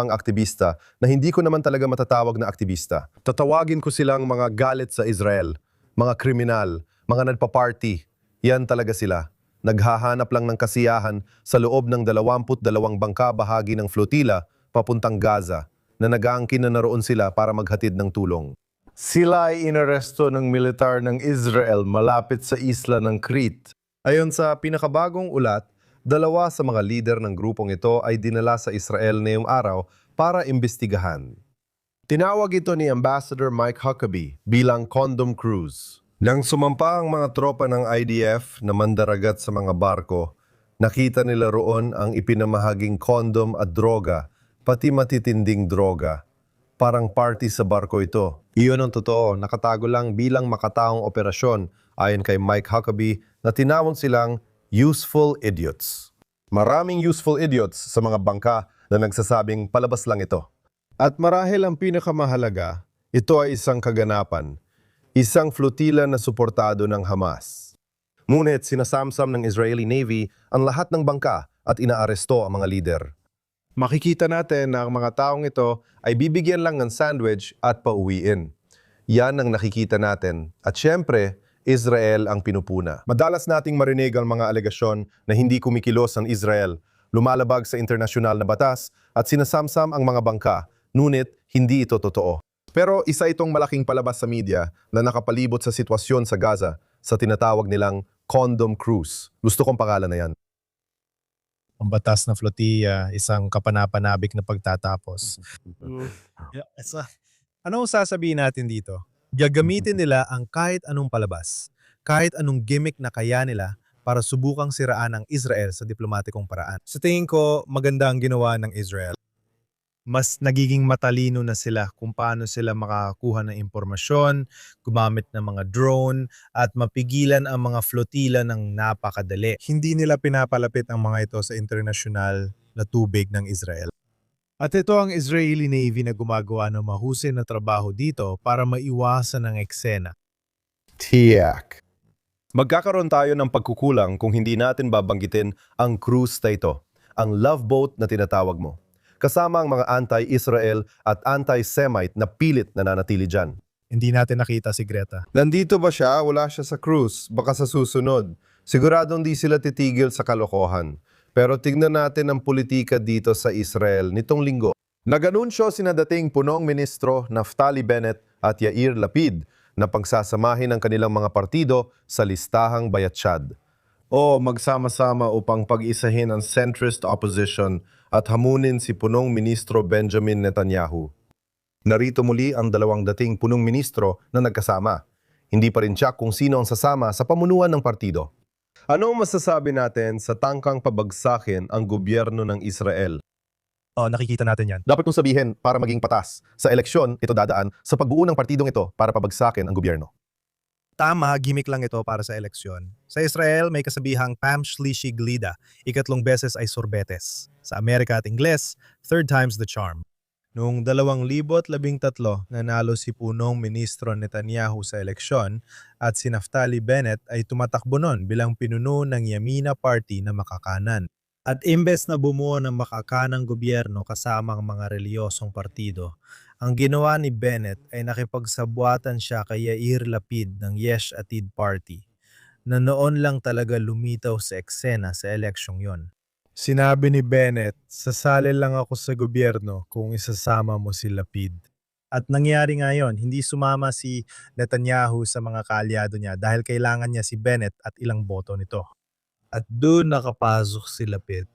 aktivista na hindi ko naman talaga matatawag na aktivista. Tatawagin ko silang mga galit sa Israel, mga kriminal, mga nagpa-party. Yan talaga sila. Naghahanap lang ng kasiyahan sa loob ng 22 bangka bahagi ng flotilla papuntang Gaza na nag-aangkin na naroon sila para maghatid ng tulong. Sila ay inaresto ng militar ng Israel malapit sa isla ng Crete. Ayon sa pinakabagong ulat, 2 sa mga lider ng grupong ito ay dinala sa Israel ngayong araw para imbestigahan. Tinawag ito ni Ambassador Mike Huckabee bilang condom cruise. Nang sumampa ang mga tropa ng IDF na mandaragat sa mga barko, Nakita nila roon ang ipinamahaging kondom at droga, pati matitinding droga. Parang party sa barko ito. Iyon ang totoo, nakatago lang bilang makataong operasyon ayon kay Mike Huckabee na tinawag silang useful idiots. Maraming useful idiots sa mga bangka na nagsasabing palabas lang ito. At marahil ang pinakamahalaga, ito ay isang kaganapan, isang flotila na suportado ng Hamas. Ngunit sinasamsam ng Israeli Navy ang lahat ng bangka at inaaresto ang mga lider. Makikita natin na ang mga taong ito ay bibigyan lang ng sandwich at pauwiin. Yan ang nakikita natin. At syempre, Israel ang pinupuna. Madalas nating marinig ang mga alegasyon na hindi kumikilos ang Israel, lumalabag sa internasyonal na batas at sinasamsam ang mga bangka, ngunit hindi ito totoo. Pero isa itong malaking palabas sa media na nakapalibot sa sitwasyon sa Gaza sa tinatawag nilang condom cruise. Gusto kong pangalan na yan.
Ang batas na flotilla, isang kapanapanabik na pagtatapos. Anong sasabihin natin dito? Gagamitin nila ang kahit anong palabas, kahit anong gimmick na kaya nila para subukang siraan ang Israel sa diplomatikong paraan. Sa tingin ko, maganda ang ginawa ng Israel. Mas nagiging matalino na sila kung paano sila makakakuha ng impormasyon, gumamit ng mga drone, at mapigilan ang mga flotila ng napakadali. Hindi nila pinapalapit ang mga ito sa internasyonal na tubig ng Israel. At ito ang Israeli Navy na gumagawa ng mahusay na trabaho dito para maiwasan ang eksena.
Tiyak. Magkakaroon tayo ng pagkukulang kung hindi natin babanggitin ang cruise na ito, ang love boat na tinatawag mo. Kasama ang mga anti-Israel at anti-Semite na pilit na nanatili dyan.
Hindi natin nakita si Greta.
Nandito ba siya? Wala siya sa cruise. Baka sa susunod. Siguradong di sila titigil sa kalokohan. Pero tignan natin ang politika dito sa Israel nitong linggo. Nag-anunsyo sina dating punong ministro Naftali Bennett at Yair Lapid na pagsasamahin ang kanilang mga partido sa listahang Bayatshad. O magsama-sama upang pag-isahin ang centrist opposition at hamunin si punong ministro Benjamin Netanyahu. Narito muli ang dalawang dating punong ministro na nagkasama. Hindi pa rin siya kung sino ang sasama sa pamunuan ng partido. Anong masasabi natin sa tangkang pabagsakin ang gobyerno ng Israel?
Nakikita natin yan.
Dapat kong sabihin para maging patas. Sa eleksyon, ito dadaan sa pagbuo ng partidong ito para pabagsakin ang gobyerno.
Tama, gimmick lang ito para sa eleksyon. Sa Israel, may kasabihang Pam Shlishi Glida, ikatlong beses ay sorbetes. Sa Amerika at Ingles, third time's the charm. Noong 2013, nanalo si punong ministro Netanyahu sa eleksyon at si Naftali Bennett ay tumatakbo nun bilang pinuno ng Yamina Party na makakanan. At imbes na bumuo ng makakanang gobyerno kasama ang mga reliyosong partido, ang ginawa ni Bennett ay nakipagsabwatan siya kay Yair Lapid ng Yesh Atid Party na noon lang talaga lumitaw sa eksena sa eleksyong yon. Sinabi ni Bennett, sasali lang ako sa gobyerno kung isasama mo si Lapid. At nangyari nga yun, hindi sumama si Netanyahu sa mga kaalyado niya dahil kailangan niya si Bennett at ilang boto nito. At doon nakapasok si Lapid.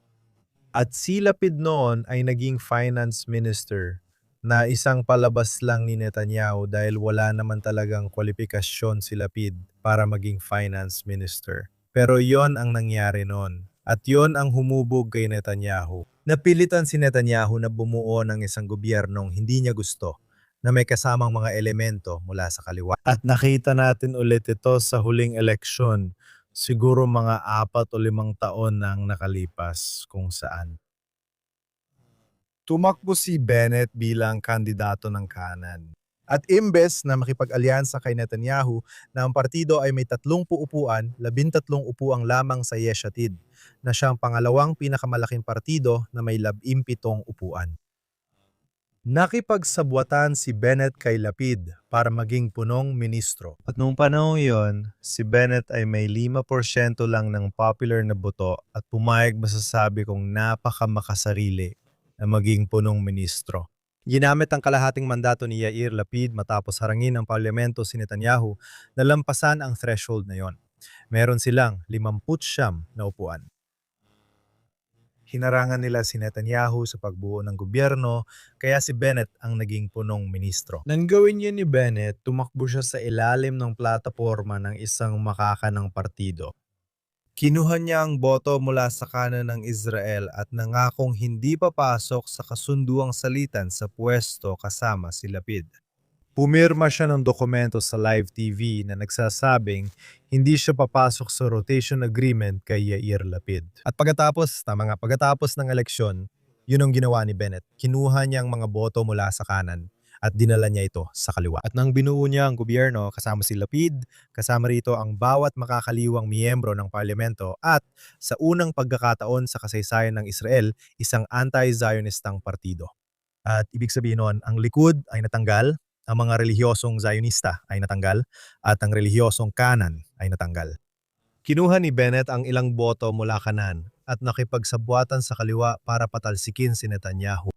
At si Lapid noon ay naging finance minister na isang palabas lang ni Netanyahu dahil wala naman talagang kwalifikasyon si Lapid para maging finance minister. Pero yon ang nangyari noon. At yon ang humubog kay Netanyahu. Napilitan si Netanyahu na bumuo ng isang gobyernong hindi niya gusto na may kasamang mga elemento mula sa kaliwa. At nakita natin ulit ito sa huling eleksyon. Siguro mga 4 o 5 taon nang nakalipas kung saan. Tumakbo si Bennett bilang kandidato ng kanan. At imbes na makipag-alyansa kay Netanyahu na ang partido ay may 30 upuan, 13 upuan lamang sa Yesh Atid, na siyang pangalawang pinakamalaking partido na may 17 upuan. Nakipagsabwatan si Bennett kay Lapid para maging punong ministro. At noong panahon yon, si Bennett ay may 5% lang ng popular na boto at pumayag masasabi kong napakamakasarili na maging punong ministro. Ginamit ang kalahating mandato ni Yair Lapid matapos harangin ng parlamento si Netanyahu na lampasan ang threshold na yon. Meron silang 59 na upuan. Hinarangan nila si Netanyahu sa pagbuo ng gobyerno, kaya si Bennett ang naging punong ministro. Nang gawin niya ni Bennett, tumakbo siya sa ilalim ng plataporma ng isang makakanang partido. Kinuha niya ang boto mula sa kanan ng Israel at nangakong hindi papasok sa kasunduang salitan sa pwesto kasama si Lapid. Pumirma siya ng dokumento sa live TV na nagsasabing hindi siya papasok sa rotation agreement kay Yair Lapid. At pagkatapos ng eleksyon, yun ang ginawa ni Bennett. Kinuha niya ang mga boto mula sa kanan at dinala niya ito sa kaliwa. At nang binuo niya ang gobyerno kasama si Lapid, kasama rito ang bawat makakaliwang miyembro ng parlamento at sa unang pagkakataon sa kasaysayan ng Israel, isang anti-Zionistang partido. At ibig sabihin nun, ang Likud ay natanggal, ang mga relihiyosong Zionista ay natanggal, at ang relihiyosong kanan ay natanggal. Kinuha ni Bennett ang ilang boto mula kanan at nakipagsabwatan sa kaliwa para patalsikin si Netanyahu.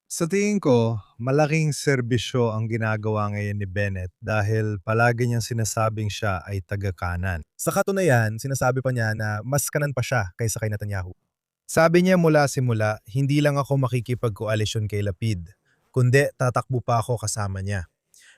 Sa tingin ko, malaking serbisyo ang ginagawa ngayon ni Bennett dahil palagi niyang sinasabing siya ay taga-kanan. Sa katunayan, sinasabi pa niya na mas kanan pa siya kaysa kay Netanyahu. Sabi niya mula simula, hindi lang ako makikipag-koalisyon kay Lapid, kundi tatakbo pa ako kasama niya.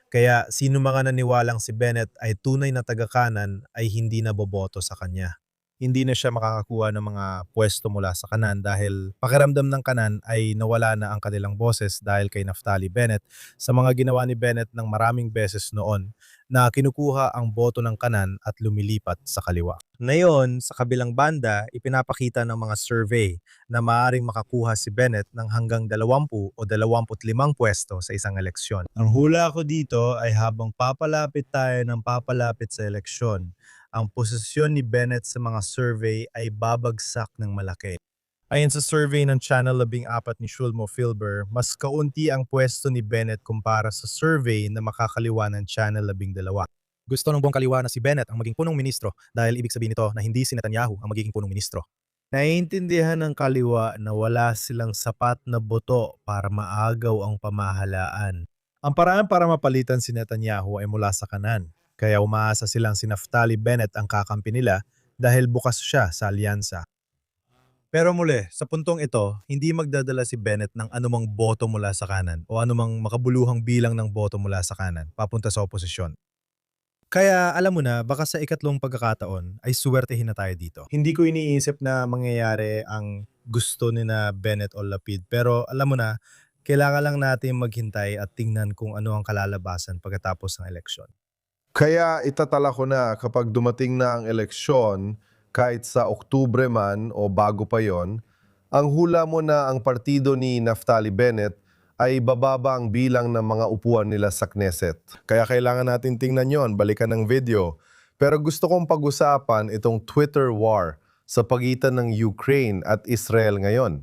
Kaya sino mga naniwalang si Bennett ay tunay na taga-kanan ay hindi na boboto sa kanya. Hindi na siya makakakuha ng mga pwesto mula sa kanan dahil pakiramdam ng kanan ay nawala na ang kanilang boses dahil kay Naftali Bennett sa mga ginawa ni Bennett ng maraming beses noon na kinukuha ang boto ng kanan at lumilipat sa kaliwa. Ngayon, sa kabilang banda, ipinapakita ng mga survey na maaaring makakuha si Bennett ng hanggang 20 o 25 pwesto sa isang eleksyon. Ang hula ko dito ay habang papalapit tayo ng papalapit sa eleksyon, ang posisyon ni Bennett sa mga survey ay babagsak ng malaki. Ayon sa survey ng Channel 14 ni Shulmo Filber, mas kaunti ang pwesto ni Bennett kumpara sa survey na makakaliwa ng Channel 12. Gusto ng buong kaliwa na si Bennett ang maging punong ministro dahil ibig sabihin nito na hindi si Netanyahu ang magiging punong ministro. Naiintindihan ng kaliwa na wala silang sapat na boto para maagaw ang pamahalaan. Ang paraan para mapalitan si Netanyahu ay mula sa kanan. Kaya umaasa silang si Naftali Bennett ang kakampi nila dahil bukas siya sa alyansa. Pero muli, sa puntong ito, hindi magdadala si Bennett ng anumang boto mula sa kanan o anumang makabuluhang bilang ng boto mula sa kanan papunta sa oposisyon. Kaya alam mo na, baka sa ikatlong pagkakataon ay suwertehin na tayo dito. Hindi ko iniisip na mangyayari ang gusto ni na Bennett o Lapid, pero alam mo na, kailangan lang natin maghintay at tingnan kung ano ang kalalabasan pagkatapos ng eleksyon.
Kaya itatala ko na kapag dumating na ang eleksyon, kahit sa Oktubre man o bago pa yon, ang hula mo na ang partido ni Naftali Bennett ay bababa ang bilang ng mga upuan nila sa Knesset. Kaya kailangan natin tingnan yon, balikan ng video. Pero gusto kong pag-usapan itong Twitter war sa pagitan ng Ukraine at Israel ngayon.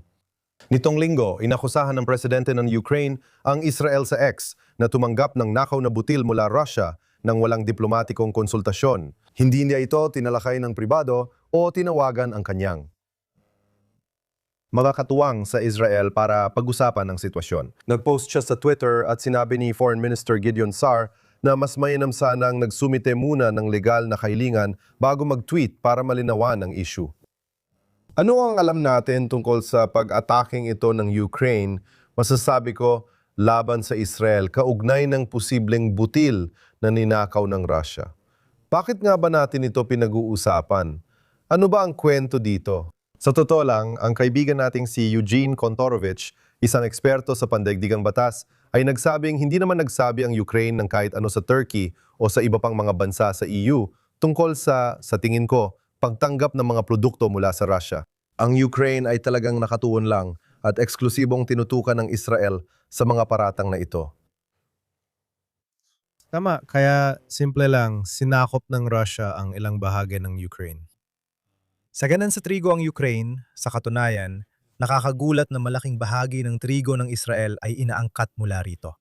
Nitong linggo, inakusahan ng presidente ng Ukraine ang Israel sa X na tumanggap ng nakaw na butil mula Russia ng walang diplomatikong konsultasyon. Hindi niya ito tinalakay ng pribado o tinawagan ang kanyang mga katuwang sa Israel para pag-usapan ang sitwasyon. Nag-post siya sa Twitter at sinabi ni Foreign Minister Gideon Saar na mas mainam sanang nagsumite muna ng legal na kahilingan bago mag-tweet para malinawan ang issue. Ano ang alam natin tungkol sa pag-ataking ito ng Ukraine? Masasabi ko, laban sa Israel, kaugnay ng posibleng butil na ninakaw ng Russia. Bakit nga ba natin ito pinag-uusapan? Ano ba ang kwento dito? Sa totoo lang, ang kaibigan nating si Eugene Kontorovich, isang eksperto sa pandaigdigang batas, ay nagsabing hindi naman nagsabi ang Ukraine ng kahit ano sa Turkey o sa iba pang mga bansa sa EU tungkol sa tingin ko, pagtanggap ng mga produkto mula sa Russia. Ang Ukraine ay talagang nakatuon lang at eksklusibong tinutukan ng Israel sa mga paratang na ito.
Tama, kaya simple lang, sinakop ng Russia ang ilang bahagi ng Ukraine. Saganan sa trigo ang Ukraine, sa katunayan, nakakagulat na malaking bahagi ng trigo ng Israel ay inaangkat mula rito.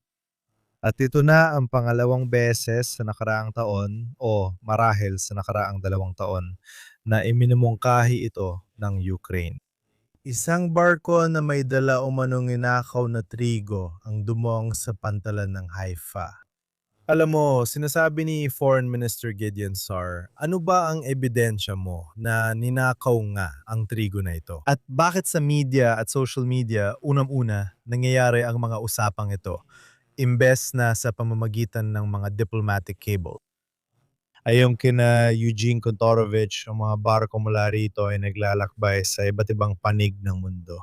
At ito na ang pangalawang beses sa nakaraang taon o marahil sa nakaraang 2 taon na iminumungkahi ito ng Ukraine. Isang barko na may dala umanong inakaw na trigo ang dumong sa pantalan ng Haifa. Alam mo, sinasabi ni Foreign Minister Gideon Saar, ano ba ang ebidensya mo na ninakaw nga ang trigo na ito? At bakit sa media at social media, unang-una, nangyayari ang mga usapang ito, imbes na sa pamamagitan ng mga diplomatic cable? ay yung kina Eugene Kontorovich, ang mga barko mula rito ay naglalakbay sa iba't ibang panig ng mundo.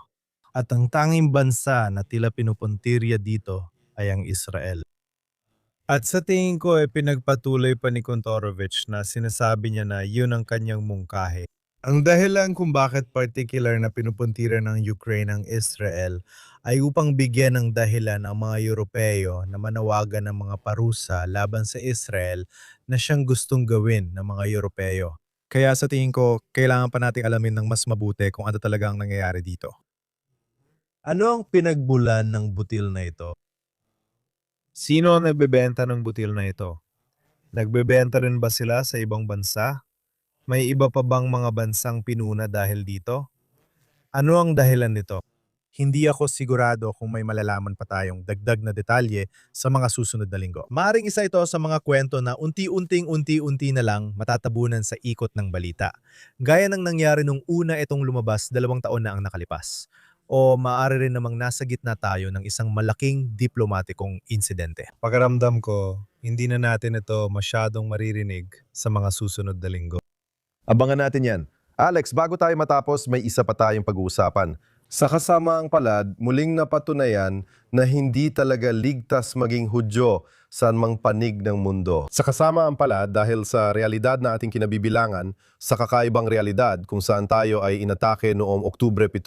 At ang tanging bansa na tila pinupuntirya dito ay ang Israel. At sa tingin ko ay pinagpatuloy pa ni Kontorovich na sinasabi niya na yun ang kanyang mungkahi. Ang dahilan kung bakit particular na pinupuntiran ng Ukraine ang Israel ay upang bigyan ng dahilan ang mga Europeo na manawagan ng mga parusa laban sa Israel na siyang gustong gawin ng mga Europeo. Kaya sa tingin ko, kailangan pa nating alamin ng mas mabuti kung ano talaga ang nangyayari dito. Ano ang pinagbulan ng butil na ito? Sino ang nagbebenta ng butil na ito? Nagbebenta rin ba sila sa ibang bansa? May iba pa bang mga bansang pinuna dahil dito? Ano ang dahilan nito? Hindi ako sigurado kung may malalaman pa tayong dagdag na detalye sa mga susunod na linggo. Maaring isa ito sa mga kwento na unti-unti na lang matatabunan sa ikot ng balita. Gaya ng nangyari nung una itong lumabas 2 taon na ang nakalipas. O maaari rin namang nasa gitna tayo ng isang malaking diplomatikong insidente. Pakiramdam ko, hindi na natin ito masyadong maririnig sa mga susunod na linggo.
Abangan natin yan. Alex, bago tayo matapos, may isa pa tayong pag-uusapan. Sa kasamaang palad, muling napatunayan na hindi talaga ligtas maging Hudyo sa anumang panig ng mundo. Sa kasamaang palad, dahil sa realidad na ating kinabibilangan, sa kakaibang realidad kung saan tayo ay inatake noong Oktubre 7,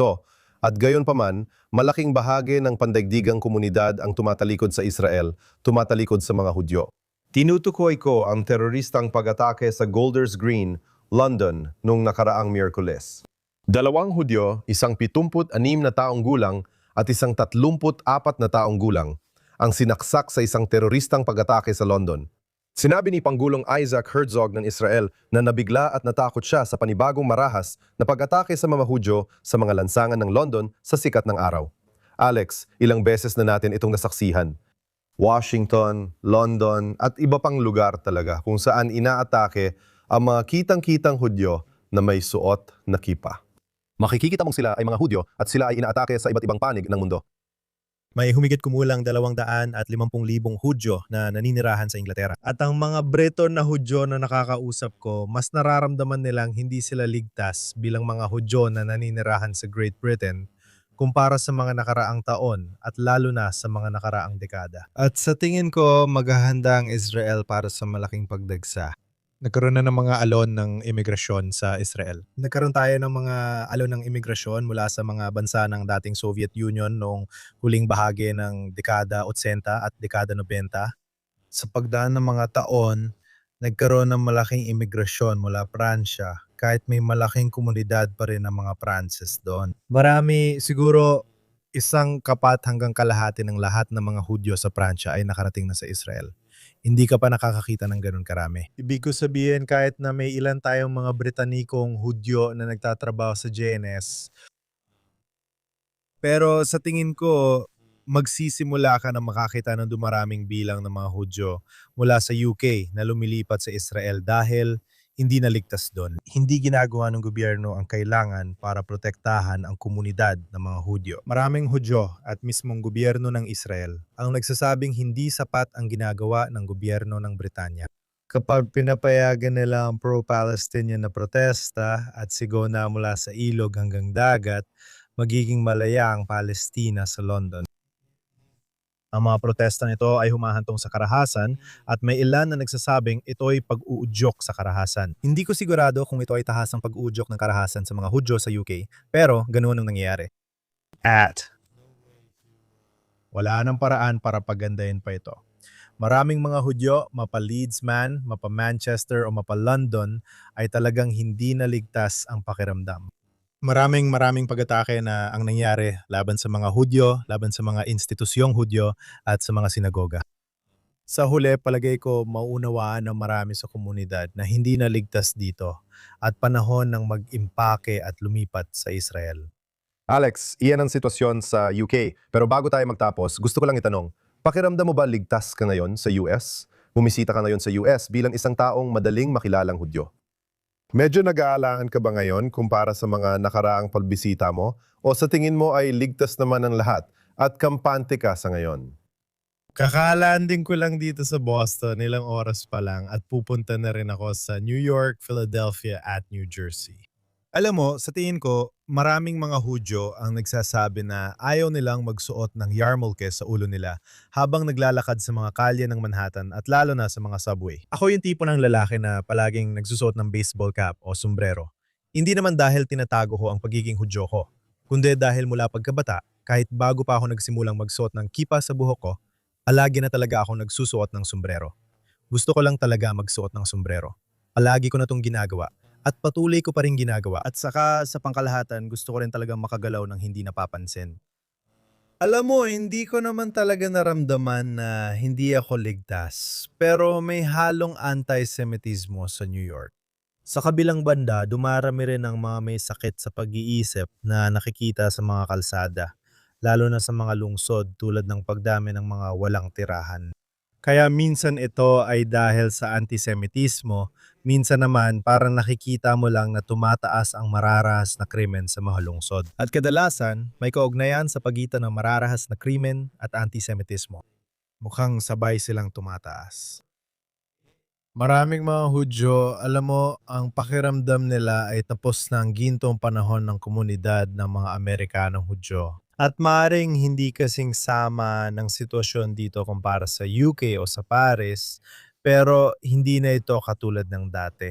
at gayon paman, malaking bahagi ng pandaigdigang komunidad ang tumatalikod sa Israel, tumatalikod sa mga Hudyo. Tinutukoy ko ang teroristang pag-atake sa Golders Green, London, noong nakaraang Miyerkules. 2 Hudyo, isang 76 na taong gulang at isang 34 na taong gulang ang sinaksak sa isang teroristang pag-atake sa London. Sinabi ni Pangulong Isaac Herzog ng Israel na nabigla at natakot siya sa panibagong marahas na pag-atake sa mga Hudyo sa mga lansangan ng London sa sikat ng araw. Alex, ilang beses na natin itong nasaksihan. Washington, London at iba pang lugar talaga kung saan inaatake ang mga kitang-kitang Hudyo na may suot na kipa. Makikikita mong sila ay mga Hudyo at sila ay inaatake sa iba't ibang panig ng mundo.
May humigit kumulang 250,000 Hudyo na naninirahan sa Inglaterra. At ang mga Breton na Hudyo na nakakausap ko, mas nararamdaman nilang hindi sila ligtas bilang mga Hudyo na naninirahan sa Great Britain kumpara sa mga nakaraang taon at lalo na sa mga nakaraang dekada. At sa tingin ko, maghahanda ang Israel para sa malaking pagdagsa. Nagkaroon na ng mga alon ng imigrasyon sa Israel. Nagkaroon tayo ng mga alon ng imigrasyon mula sa mga bansa ng dating Soviet Union noong huling bahagi ng dekada 80 at dekada 90. Sa pagdaan ng mga taon, nagkaroon ng malaking imigrasyon mula Pransya kahit may malaking komunidad pa rin ng mga Pranses doon. Marami, siguro isang kapat hanggang kalahati ng lahat ng mga Hudyo sa Pransya ay nakarating na sa Israel. Hindi ka pa nakakakita ng ganun karami. Ibig ko sabihin kahit na may ilan tayong mga Britanikong Hudyo na nagtatrabaho sa JNS, pero sa tingin ko, magsisimula ka na makakita ng dumaraming bilang ng mga Hudyo mula sa UK na lumilipat sa Israel dahil hindi naligtas doon. Hindi ginagawa ng gobyerno ang kailangan para protektahan ang komunidad ng mga Hudyo. Maraming Hudyo at mismong gobyerno ng Israel ang nagsasabing hindi sapat ang ginagawa ng gobyerno ng Britanya. Kapag pinapayagan nila ang pro-Palestinian na protesta at sigona mula sa ilog hanggang dagat, magiging malaya ang Palestina sa London. Ang mga protestang ito ay humahantong sa karahasan at may ilan na nagsasabing ito ay pag-uudyok sa karahasan. Hindi ko sigurado kung ito ay tahasang pag-uudyok ng karahasan sa mga Hudyo sa UK, pero ganoon ang nangyayari. At wala nang paraan para pagandahin pa ito. Maraming mga Hudyo, mapa Leeds man, mapa Manchester o mapa London, ay talagang hindi naligtas ang pakiramdam. Maraming pag-atake na ang nangyari laban sa mga Hudyo, laban sa mga institusyong Hudyo at sa mga sinagoga. Sa huli, palagay ko mauunawaan ng marami sa komunidad na hindi naligtas dito at panahon ng mag-impake at lumipat sa Israel.
Alex, iyan ang sitwasyon sa UK. Pero bago tayo magtapos, gusto ko lang itanong, pakiramdam mo ba ligtas ka ngayon sa US? Bumisita ka ngayon sa US bilang isang taong madaling makilalang Hudyo. Medyo nag-aalangan ka ba ngayon kumpara sa mga nakaraang pagbisita mo? O sa tingin mo ay ligtas naman ang lahat at kampante ka sa ngayon?
Kakalanding ko lang dito sa Boston, ilang oras pa lang at pupunta na rin ako sa New York, Philadelphia at New Jersey. Alam mo, sa tingin ko, maraming mga Hudyo ang nagsasabi na ayaw nilang magsuot ng yarmulke sa ulo nila habang naglalakad sa mga kalye ng Manhattan at lalo na sa mga subway. Ako yung tipo ng lalaki na palaging nagsusuot ng baseball cap o sombrero. Hindi naman dahil tinatago ko ang pagiging Hudyo ko, kundi dahil mula pagkabata, kahit bago pa ako nagsimulang magsuot ng kipa sa buhok ko, palagi na talaga ako nagsusuot ng sombrero. Gusto ko lang talaga magsuot ng sombrero. Palagi ko na itong ginagawa at patuloy ko pa rin ginagawa. At saka sa pangkalahatan, gusto ko rin talaga makagalaw ng hindi napapansin. Alam mo, hindi ko naman talaga naramdaman na hindi ako ligtas. Pero may halong anti-Semitismo sa New York. Sa kabilang banda, dumarami rin ang mga may sakit sa pag-iisip na nakikita sa mga kalsada, lalo na sa mga lungsod tulad ng pagdami ng mga walang tirahan. Kaya minsan ito ay dahil sa antisemitismo, minsan naman parang nakikita mo lang na tumataas ang mararahas na krimen sa mga lungsod. At kadalasan, may kaugnayan sa pagitan ng mararahas na krimen at antisemitismo. Mukhang sabay silang tumataas. Maraming mga Hudyo, alam mo, ang pakiramdam nila ay tapos na ang gintong panahon ng komunidad ng mga Amerikanong Hudyo. At maaaring hindi kasing sama ng sitwasyon dito kumpara sa UK o sa Paris, pero hindi na ito katulad ng dati.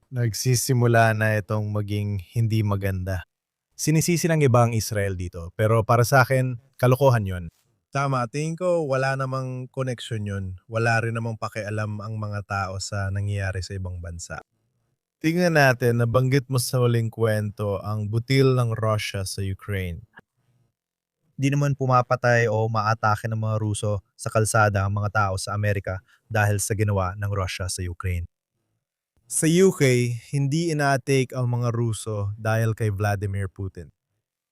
Nagsisimula na itong maging hindi maganda. Sinisisi ng iba ang Israel dito, pero para sa akin, kalokohan yon. Tama, tingin ko wala namang connection yun. Wala rin namang pakialam ang mga tao sa nangyayari sa ibang bansa. Tingnan natin, nabanggit mo sa huling kwento ang butil ng Russia sa Ukraine. Di naman pumapatay o maatake ng mga Ruso sa kalsada ang mga tao sa Amerika dahil sa ginawa ng Russia sa Ukraine. Sa UK, hindi ina-take ang mga Ruso dahil kay Vladimir Putin.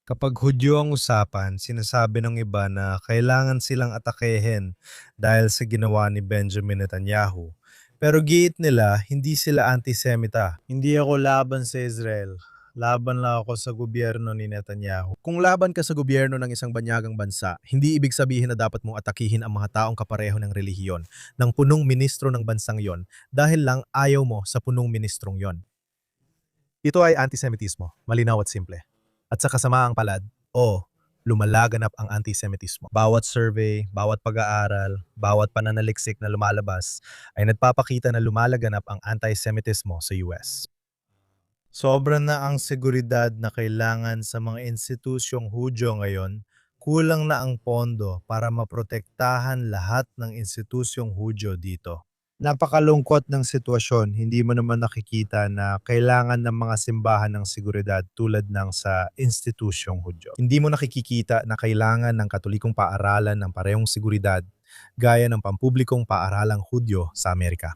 Kapag Hudyo ang usapan, sinasabi ng iba na kailangan silang atakehin dahil sa ginawa ni Benjamin Netanyahu. Pero giit nila, hindi sila antisemita. Hindi ako laban sa Israel. Laban lang ako sa gobyerno ni Netanyahu. Kung laban ka sa gobyerno ng isang banyagang bansa, hindi ibig sabihin na dapat mong atakihin ang mga taong kapareho ng relihiyon ng punong ministro ng bansang yon dahil lang ayaw mo sa punong ministrong yon. Ito ay antisemitismo, malinaw at simple. At sa kasamaang palad, lumalaganap ang antisemitismo. Bawat survey, bawat pag-aaral, bawat pananaliksik na lumalabas ay nagpapakita na lumalaganap ang antisemitismo sa US. Sobra na ang seguridad na kailangan sa mga institusyong Hudyo ngayon, kulang na ang pondo para maprotektahan lahat ng institusyong Hudyo dito. Napakalungkot ng sitwasyon, hindi mo naman nakikita na kailangan ng mga simbahan ng seguridad tulad ng sa institusyong Hudyo. Hindi mo nakikita na kailangan ng katolikong paaralan ng parehong seguridad gaya ng pampublikong paaralang Hudyo sa Amerika.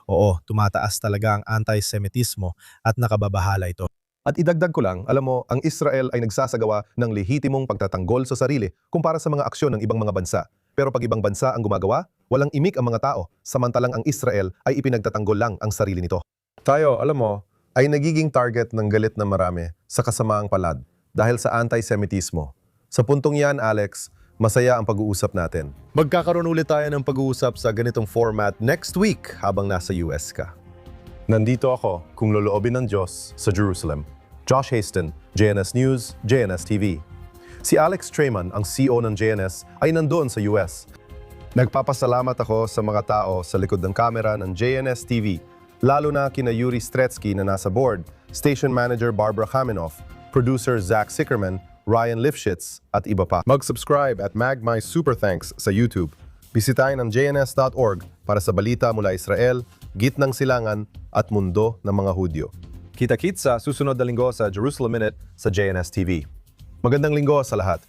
Oo, tumataas talaga ang anti-Semitismo at nakababahala ito.
At idagdag ko lang, alam mo, ang Israel ay nagsasagawa ng lehitimong pagtatanggol sa sarili kumpara sa mga aksyon ng ibang mga bansa. Pero pag ibang bansa ang gumagawa, walang imik ang mga tao, samantalang ang Israel ay ipinagtatanggol lang ang sarili nito. Tayo, alam mo, ay nagiging target ng galit ng marami sa kasamaang palad dahil sa anti-Semitismo. Sa puntong yan, Alex, masaya ang pag-uusap natin. Magkakaroon ulit tayo ng pag-uusap sa ganitong format next week habang nasa US ka. Nandito ako, kung loloobin ng Diyos, sa Jerusalem. Josh Haston, JNS News, JNS TV. Si Alex Trayman, ang CEO ng JNS, ay nandoon sa US. Nagpapasalamat ako sa mga tao sa likod ng kamera ng JNS TV, lalo na kina Yuri Stretsky na nasa board, Station Manager Barbara Kaminoff, Producer Zach Sickerman, Ryan Lifshitz, at iba pa. Mag-subscribe at mag my super thanks sa YouTube. Bisitahin ang jns.org para sa balita mula Israel, gitnang silangan, at mundo ng mga Hudyo. Kita-kits sa susunod na linggo sa Jerusalem Minute sa JNS TV. Magandang linggo sa lahat.